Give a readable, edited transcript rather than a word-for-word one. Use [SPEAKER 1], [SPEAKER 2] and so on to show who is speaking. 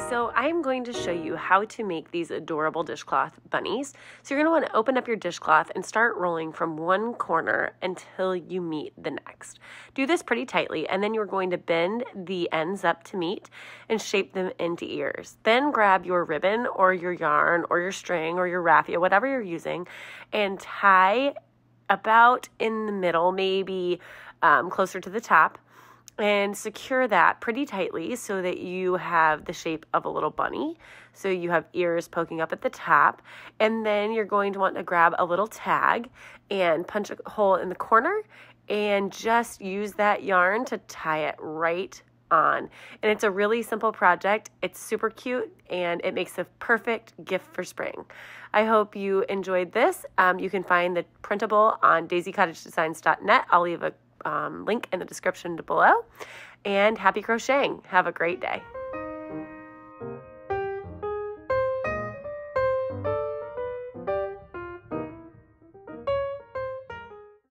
[SPEAKER 1] So I'm going to show you how to make these adorable dishcloth bunnies. So you're going to want to open up your dishcloth and start rolling from one corner until you meet the next. Do this pretty tightly, and then you're going to bend the ends up to meet and shape them into ears. Then grab your ribbon or your yarn or your string or your raffia, whatever you're using, and tie about in the middle, maybe closer to the top, and secure that pretty tightly so that you have the shape of a little bunny. So you have ears poking up at the top, and then you're going to want to grab a little tag and punch a hole in the corner and just use that yarn to tie it right on. And it's a really simple project. It's super cute and it makes a perfect gift for spring. I hope you enjoyed this. You can find the printable on daisycottagedesigns.net. I'll leave a link in the description below. And happy crocheting. Have a great day.